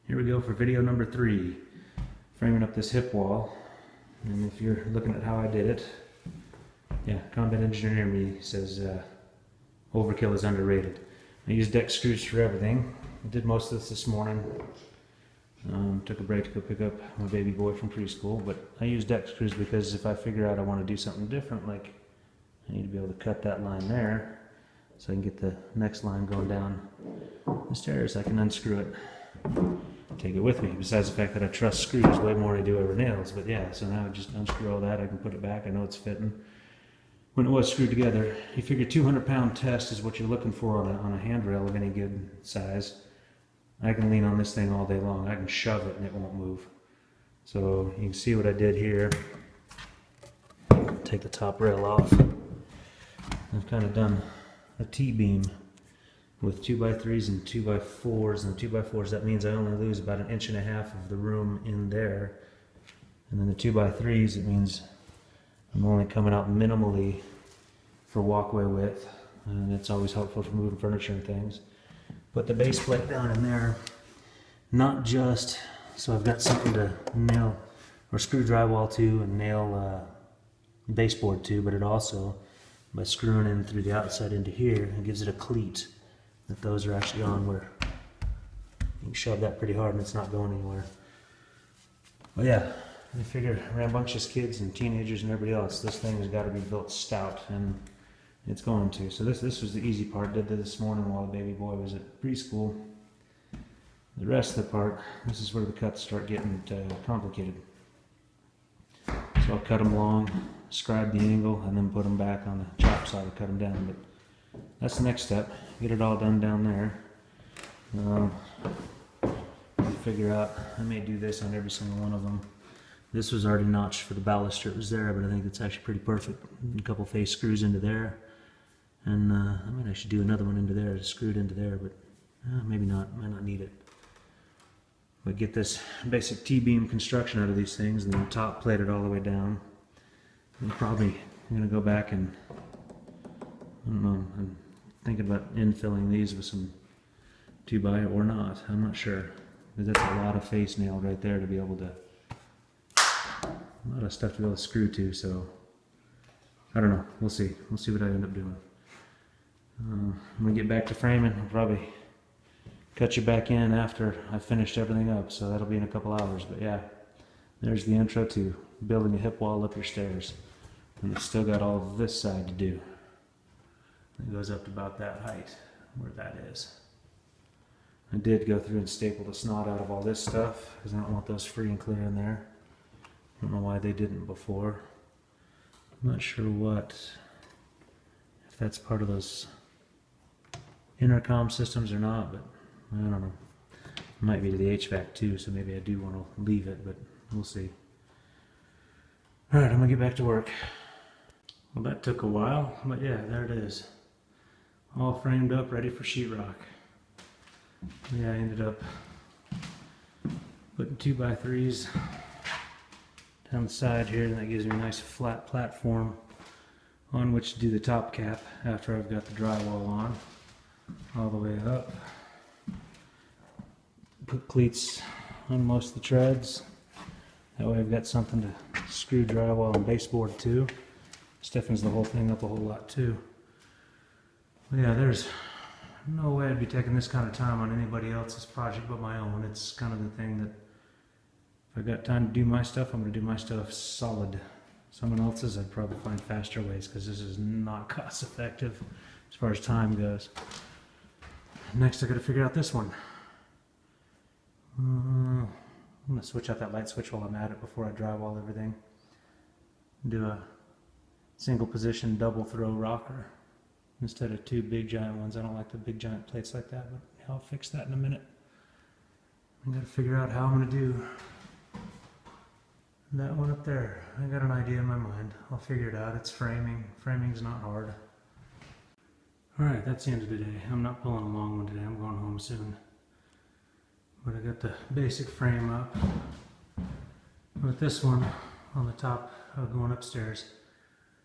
Here we go for video number 3, framing up this hip wall. And if you're looking at how I did it, yeah, combat engineer me says overkill is underrated. I used deck screws for everything. I did most of this morning. Took a break to go pick up my baby boy from preschool, but I use deck screws because if I figure out I want to do something different, like I need to be able to cut that line there so I can get the next line going down the stairs, I can unscrew it, take it with me, besides the fact that I trust screws way more than I do over nails. But yeah, so now I just unscrew all that, I can put it back, I know it's fitting. When it was screwed together, you figure 200-pound test is what you're looking for on a handrail of any good size. I can lean on this thing all day long. I can shove it and it won't move. So you can see what I did here. Take the top rail off. I've kind of done a T-beam with 2x3s and 2x4s. And 2x4s, that means I only lose about 1.5 inches of the room in there. And then the 2x3s, it means I'm only coming out minimally for walkway width. And it's always helpful for moving furniture and things. Put the base plate down in there, not just so I've got something to nail or screw drywall to and nail baseboard to, but it also, by screwing in through the outside into here, it gives it a cleat that those are actually on where you can shove that pretty hard and it's not going anywhere. Well, yeah, I figure rambunctious kids and teenagers and everybody else, this thing has got to be built stout, and it's going to. So this was the easy part. Did this morning while the baby boy was at preschool. The rest of the part, this is where the cuts start getting complicated. So I'll cut them long, scribe the angle, and then put them back on the chop saw to cut them down. But that's the next step. Get it all done down there. Figure out, I may do this on every single one of them. This was already notched for the baluster. It was there, but I think it's actually pretty perfect. A couple face screws into there. And I might actually do another one into there, screw it into there, but maybe not, might not need it. But get this basic T-beam construction out of these things, and then top plate it all the way down. And probably I'm going to go back and, I don't know, I'm thinking about infilling these with some 2x or not, I'm not sure. Because that's a lot of face nailed right there to be able to, a lot of stuff to be able to screw to, so I don't know, we'll see what I end up doing. I'm going to get back to framing. I'll probably cut you back in after I've finished everything up, so that'll be in a couple hours. But yeah, there's the intro to building a hip wall up your stairs. And it's still got all of this side to do. It goes up to about that height, where that is. I did go through and staple the snot out of all this stuff, because I don't want those free and clear in there. I don't know why they didn't before. I'm not sure if that's part of those intercom systems or not, but I don't know. It might be to the HVAC too, so maybe I do want to leave it, but we'll see. Alright, I'm going to get back to work. Well, that took a while, but yeah, there it is. All framed up, ready for sheetrock. Yeah, I ended up putting 2x3s down the side here, and that gives me a nice flat platform on which to do the top cap after I've got the drywall on all the way up. Put cleats on most of the treads. That way I've got something to screw drywall and baseboard to. Stiffens the whole thing up a whole lot too. But yeah, there's no way I'd be taking this kind of time on anybody else's project but my own. It's kind of the thing that if I've got time to do my stuff, I'm going to do my stuff solid. Someone else's, I'd probably find faster ways, because this is not cost effective as far as time goes. Next I got to figure out this one. I'm going to switch out that light switch while I'm at it before I drywall everything. Do a single position double throw rocker instead of 2 big giant ones. I don't like the big giant plates like that, but I'll fix that in a minute. I got to figure out how I'm going to do that one up there. I got an idea in my mind. I'll figure it out. It's framing. Framing's not hard. Alright, that's the end of the day. I'm not pulling a long one today. I'm going home soon. But I got the basic frame up. With this one on the top of going upstairs.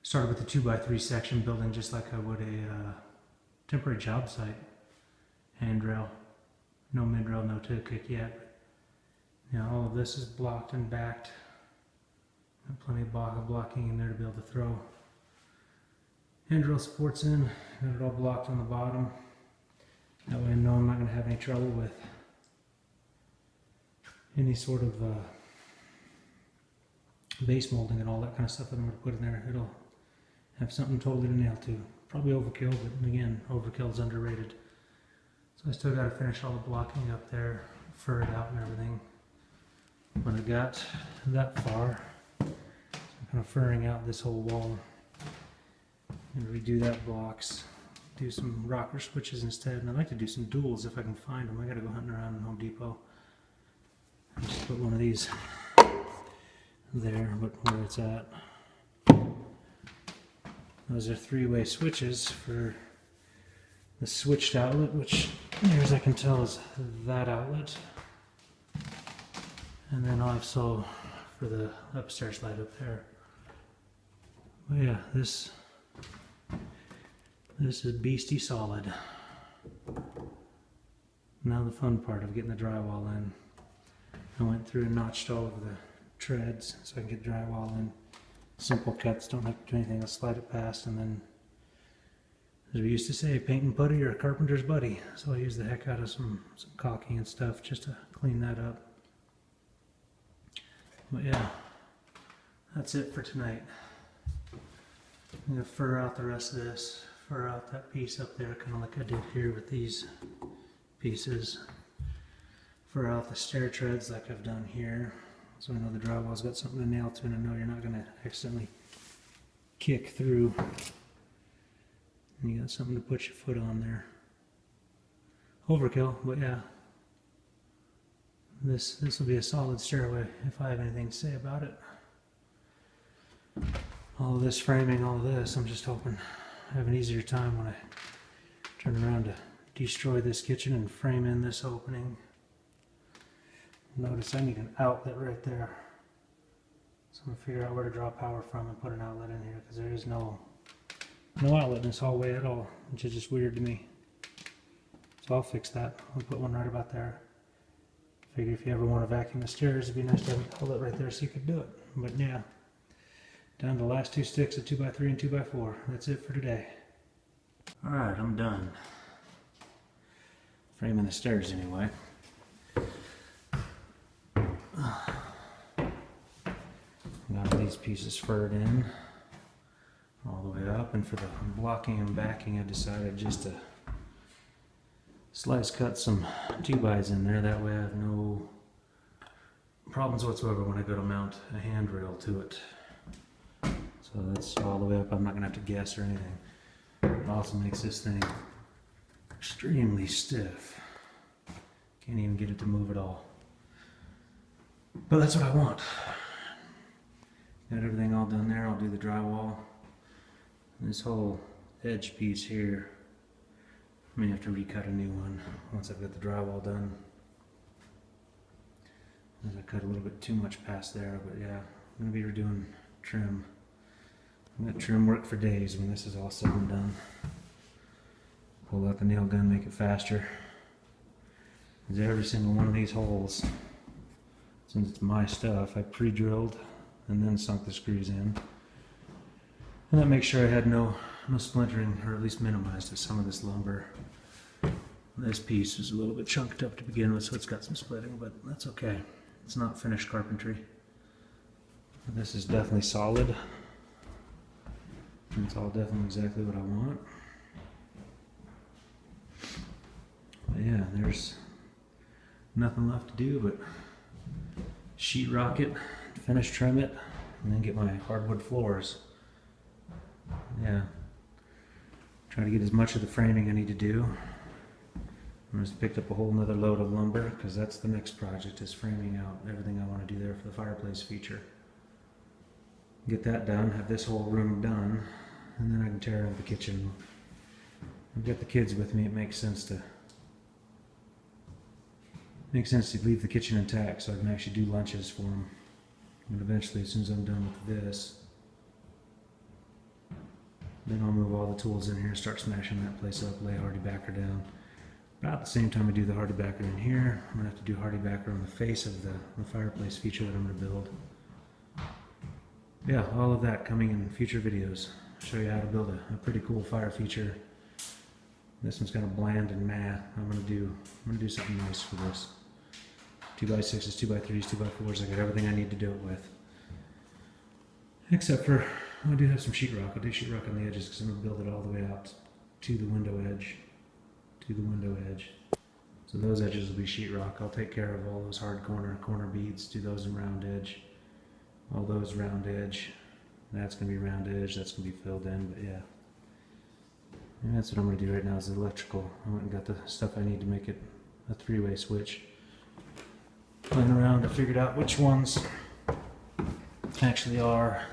Started with the 2x3 section, building just like I would a temporary job site. Handrail. No midrail, no toe kick yet. Now all of this is blocked and backed. Got plenty of blocking in there to be able to throw handrail supports in. Got it all blocked on the bottom. That way I know I'm not going to have any trouble with any sort of base molding and all that kind of stuff that I'm going to put in there. It'll have something totally to nail to. Probably overkill, but again, overkill is underrated. So I still got to finish all the blocking up there, fur it out and everything. When I got that far, I'm kind of furring out this whole wall and redo that blocks. Do some rocker switches instead, and I'd like to do some duals if I can find them. I gotta go hunting around in Home Depot and just put one of these there, but where it's at. Those are three-way switches for the switched outlet, which, as I can tell, is that outlet. And then also for the upstairs light up there. But yeah, this is beastie solid. Now the fun part of getting the drywall in. I went through and notched all of the treads so I can get drywall in. Simple cuts, don't have to do anything, I'll slide it past, and then, as we used to say, paint and putty or a carpenter's buddy. So I use the heck out of some caulking and stuff just to clean that up. But yeah, that's it for tonight. I'm going to fur out the rest of this, fur out that piece up there, kind of like I did here with these pieces. Fur out the stair treads like I've done here, so I know the drywall's got something to nail to, and I know you're not going to accidentally kick through. And you got something to put your foot on there. Overkill, but yeah. This will be a solid stairway if I have anything to say about it. All of this framing, all of this, I'm just hoping I have an easier time when I turn around to destroy this kitchen and frame in this opening. Notice I need an outlet right there. So I'm going to figure out where to draw power from and put an outlet in here, because there is no outlet in this hallway at all, which is just weird to me. So I'll fix that. I'll put one right about there. Figure if you ever want to vacuum the stairs, it'd be nice to have an outlet right there so you could do it. But yeah, down to the last two sticks of 2x3 and 2x4. That's it for today. Alright, I'm done. Framing the stairs anyway. Got all these pieces furred in all the way up, and for the blocking and backing I decided just to slice cut some 2x in there. That way I have no problems whatsoever when I go to mount a handrail to it. So that's all the way up. I'm not going to have to guess or anything. It also makes this thing extremely stiff. Can't even get it to move at all. But that's what I want. Got everything all done there. I'll do the drywall. This whole edge piece here, I may have to recut a new one once I've got the drywall done. I cut a little bit too much past there, but yeah, I'm going to be redoing trim. I'm going to trim work for days when this is all said and done. Pull out the nail gun, make it faster. Because every single one of these holes, since it's my stuff, I pre-drilled and then sunk the screws in. And that makes sure I had no splintering, or at least minimized it. Some of this lumber. This piece is a little bit chunked up to begin with, so it's got some splitting, but that's okay. It's not finished carpentry. This is definitely solid. It's all definitely exactly what I want. But yeah, there's nothing left to do but sheetrock it, finish trim it, and then get my hardwood floors. Yeah, try to get as much of the framing I need to do. I just picked up a whole nother load of lumber, because that's the next project, is framing out everything I want to do there for the fireplace feature. Get that done, have this whole room done, and then I can tear out the kitchen. I've got the kids with me, it makes sense to leave the kitchen intact so I can actually do lunches for them. And eventually, as soon as I'm done with this, then I'll move all the tools in here and start smashing that place up, lay a hardy backer down, About the same time I do the hardy backer in here, I'm going to have to do hardy backer on the face of the fireplace feature that I'm going to build. Yeah, all of that coming in future videos. I'll show you how to build a pretty cool fire feature. This one's kind of bland and matte. I'm going to do something nice for this. 2x6s, 2x3s, 2x4s. I got everything I need to do it with. Except for, I do have some sheetrock. I'll do sheetrock on the edges because I'm going to build it all the way out to the window edge. So those edges will be sheetrock. I'll take care of all those hard corner beads, do those in round edge. All those round edge. That's going to be round edge, that's going to be filled in, but yeah. And that's what I'm going to do right now is the electrical. I went and got the stuff I need to make it a three-way switch. Playing around, I figured out which ones actually are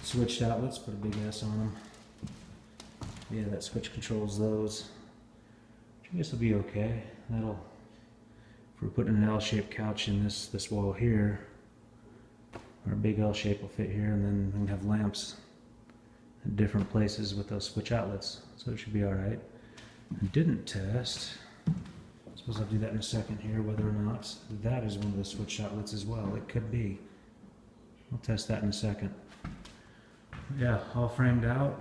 switched outlets, put a big S on them. Yeah, that switch controls those. I guess it'll be okay. That'll, if we're putting an L-shaped couch in this wall here, our big L shape will fit here, and then we can have lamps at different places with those switch outlets, so it should be all right. I didn't test. I suppose I'll do that in a second here, whether or not that is one of the switch outlets as well. It could be. I'll test that in a second. Yeah, all framed out.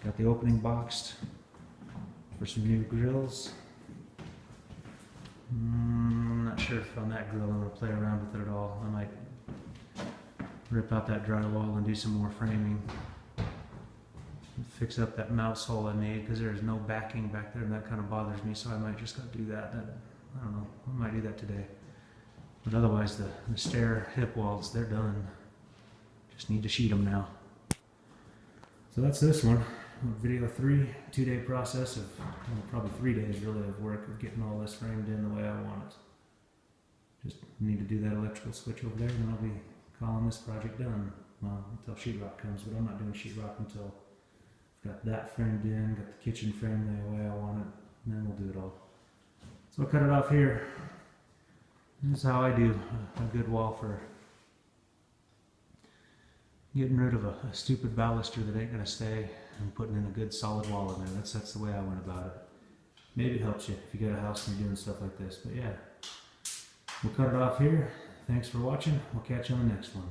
Got the opening boxed for some new grills. I'm not sure if on that grill I'm going to play around with it at all. I might rip out that drywall and do some more framing. Fix up that mouse hole I made because there's no backing back there and that kind of bothers me, so I might just go do that. I don't know, I might do that today. But otherwise the stair hip walls, they're done. Just need to sheet them now. So that's this one. Video 3, 2-day process of, well, probably 3 days really of work of getting all this framed in the way I want it. Just need to do that electrical switch over there and then I'll be calling this project done. Well, until sheetrock comes, but I'm not doing sheetrock until I've got that framed in, got the kitchen framed the way I want it, and then we'll do it all. So I'll cut it off here. This is how I do a good wall for getting rid of a stupid baluster that ain't gonna stay and putting in a good solid wall in there. That's the way I went about it. Maybe it helps you if you got a house and you're doing stuff like this, but yeah. We'll cut it off here. Thanks for watching. We'll catch you on the next one.